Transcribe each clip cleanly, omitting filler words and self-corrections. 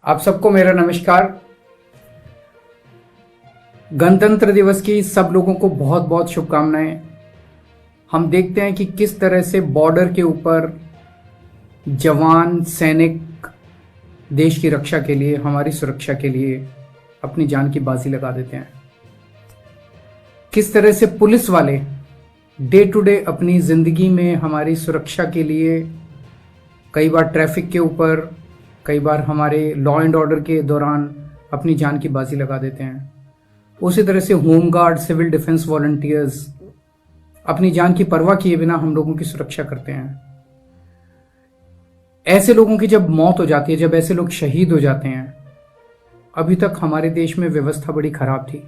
आप सबको मेरा नमस्कार। गणतंत्र दिवस की सब लोगों को बहुत बहुत शुभकामनाएं। हम देखते हैं कि किस तरह से बॉर्डर के ऊपर जवान सैनिक देश की रक्षा के लिए, हमारी सुरक्षा के लिए अपनी जान की बाजी लगा देते हैं। किस तरह से पुलिस वाले डे टू डे अपनी ज़िंदगी में हमारी सुरक्षा के लिए कई बार ट्रैफिक के ऊपर, कई बार हमारे लॉ एंड ऑर्डर के दौरान अपनी जान की बाजी लगा देते हैं। उसी तरह से होमगार्ड, सिविल डिफेंस वॉलंटियर्स अपनी जान की परवाह किए बिना हम लोगों की सुरक्षा करते हैं। ऐसे लोगों की जब मौत हो जाती है, जब ऐसे लोग शहीद हो जाते हैं, अभी तक हमारे देश में व्यवस्था बड़ी खराब थी।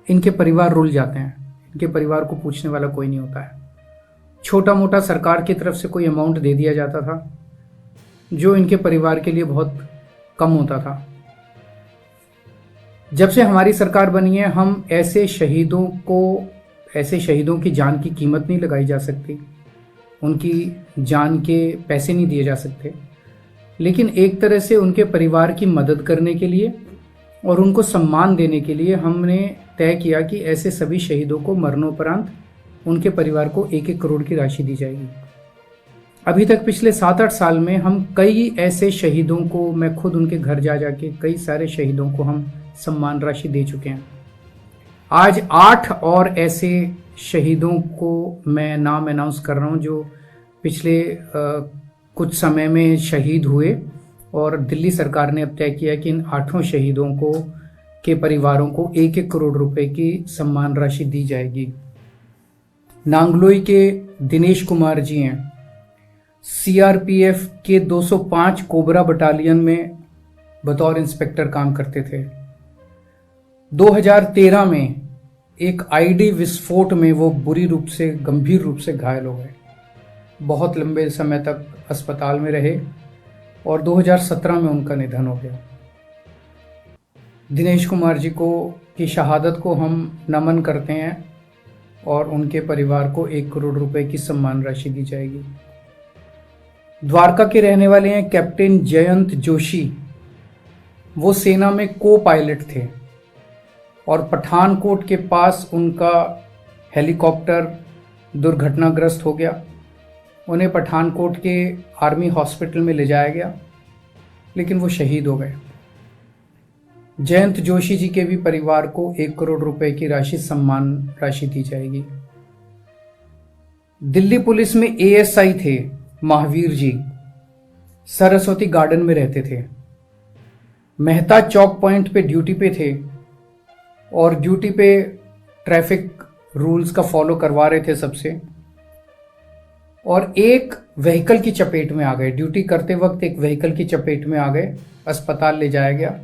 इनके परिवार रुल जाते हैं, इनके परिवार को पूछने वाला कोई नहीं होता है। छोटा मोटा सरकार की तरफ से कोई अमाउंट दे दिया जाता था जो इनके परिवार के लिए बहुत कम होता था। जब से हमारी सरकार बनी है, हम ऐसे शहीदों की जान की कीमत नहीं लगाई जा सकती, उनकी जान के पैसे नहीं दिए जा सकते, लेकिन एक तरह से उनके परिवार की मदद करने के लिए और उनको सम्मान देने के लिए हमने तय किया कि ऐसे सभी शहीदों को मरणोपरांत उनके परिवार को 1-1 करोड़ की राशि दी जाएगी। अभी तक पिछले 7-8 साल में हम कई ऐसे शहीदों को, मैं खुद उनके घर जा जाके कई सारे शहीदों को हम सम्मान राशि दे चुके हैं। आज 8 और ऐसे शहीदों को मैं नाम अनाउंस कर रहा हूं जो पिछले कुछ समय में शहीद हुए, और दिल्ली सरकार ने अब तय किया कि इन 8 शहीदों को के परिवारों को 1-1 करोड़ रुपए की सम्मान राशि दी जाएगी। नांगलोई के दिनेश कुमार जी हैं, सीआरपीएफ के 205 कोबरा बटालियन में बतौर इंस्पेक्टर काम करते थे। 2013 में एक आईडी विस्फोट में वो गंभीर रूप से घायल हो गए। बहुत लंबे समय तक अस्पताल में रहे और 2017 में उनका निधन हो गया। दिनेश कुमार जी की शहादत को हम नमन करते हैं और उनके परिवार को 1 करोड़ रुपए की सम्मान राशि दी जाएगी। द्वारका के रहने वाले हैं कैप्टन जयंत जोशी। वो सेना में को पायलट थे और पठानकोट के पास उनका हेलीकॉप्टर दुर्घटनाग्रस्त हो गया। उन्हें पठानकोट के आर्मी हॉस्पिटल में ले जाया गया, लेकिन वो शहीद हो गए। जयंत जोशी जी के भी परिवार को 1 करोड़ रुपए की सम्मान राशि दी जाएगी। दिल्ली पुलिस में एएसआई थे महावीर जी, सरस्वती गार्डन में रहते थे। मेहता चौक पॉइंट पे ड्यूटी पे थे और ड्यूटी पे ट्रैफिक रूल्स का फॉलो करवा रहे थे सबसे, और एक व्हीकल की चपेट में आ गए। ड्यूटी करते वक्त एक व्हीकल की चपेट में आ गए, अस्पताल ले जाया गया,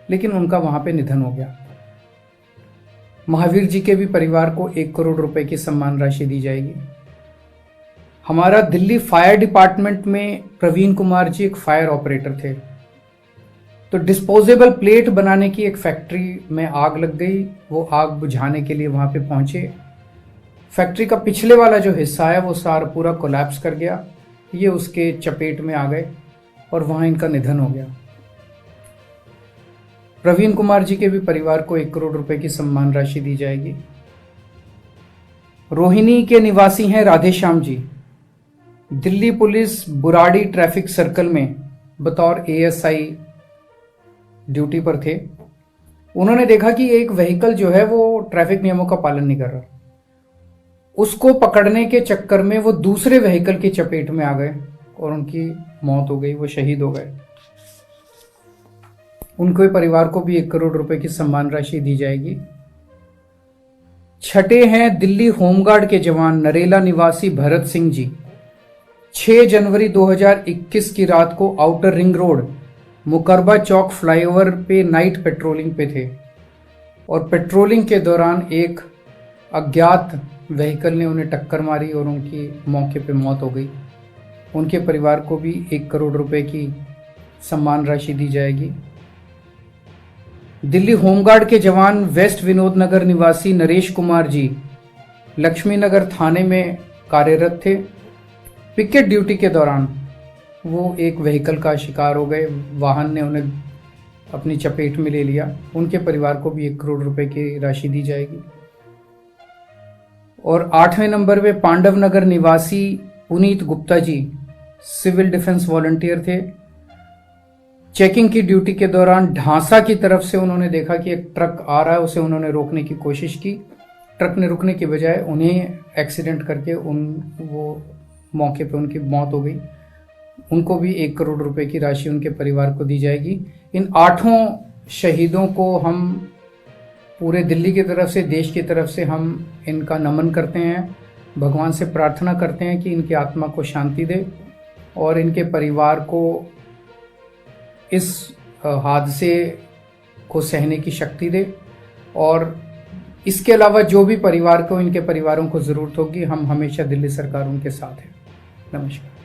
लेकिन उनका वहां पे निधन हो गया। महावीर जी के भी परिवार को 1 करोड़ रुपए की सम्मान राशि दी जाएगी। हमारा दिल्ली फायर डिपार्टमेंट में प्रवीण कुमार जी एक फायर ऑपरेटर थे। तो डिस्पोजेबल प्लेट बनाने की एक फैक्ट्री में आग लग गई। वो आग बुझाने के लिए वहां पे पहुंचे। फैक्ट्री का पिछले वाला जो हिस्सा है वो सारा पूरा कोलैप्स कर गया। ये उसके चपेट में आ गए और वहां इनका निधन हो गया। प्रवीण कुमार जी के भी परिवार को 1 करोड़ रुपए की सम्मान राशि दी जाएगी। रोहिणी के निवासी हैं Radheshyam ji. Delhi police Burari traffic circle में बतौर एएसआई ड्यूटी पर थे। उन्होंने देखा कि एक व्हीकल जो है वो ट्रैफिक नियमों का पालन नहीं कर रहा। उसको पकड़ने के चक्कर में वो दूसरे व्हीकल की चपेट में आ गए और उनकी मौत हो गई, वो शहीद हो गए। उनके परिवार को भी 1 करोड़ रुपए की सम्मान राशि दी जाएगी। छठे हैं दिल्ली होमगार्ड के जवान नरेला निवासी भरत सिंह जी। 6 जनवरी 2021 की रात को आउटर रिंग रोड मुकरबा चौक फ्लाईओवर पे नाइट पेट्रोलिंग पे थे और पेट्रोलिंग के दौरान एक अज्ञात व्हीकल ने उन्हें टक्कर मारी और उनकी मौके पे मौत हो गई। उनके परिवार को भी 1 करोड़ रुपए की सम्मान राशि दी जाएगी। दिल्ली होमगार्ड के जवान वेस्ट विनोद नगर निवासी नरेश कुमार जी लक्ष्मी नगर थाने में कार्यरत थे। पिकेट ड्यूटी के दौरान वो एक व्हीकल का शिकार हो गए, वाहन ने उन्हें अपनी चपेट में ले लिया, उनके परिवार को भी 1 करोड़ रुपए की राशि दी जाएगी। और 8वें नंबर पे पांडव नगर निवासी Puneet Gupta ji civil defence volunteer थे। चेकिंग की ड्यूटी के दौरान ढांसा की तरफ से उन्होंने देखा कि एक ट्रक आ रहा है, उसे उन्होंने रोकने की कोशिश की। ट्रक ने रुकने की बजाय उन्हें एक्सीडेंट करके वो मौके पे उनकी मौत हो गई। उनको भी 1 करोड़ रुपए की राशि उनके परिवार को दी जाएगी। इन 8 शहीदों को हम पूरे दिल्ली की तरफ से, देश की तरफ से हम इनका नमन करते हैं, भगवान से प्रार्थना करते हैं कि इनकी आत्मा को शांति दे और इनके परिवार को इस हादसे को सहने की शक्ति दे। और इसके अलावा जो भी परिवार को, इनके परिवारों को ज़रूरत होगी, हम हमेशा दिल्ली सरकार उनके साथ है। नमस्कार।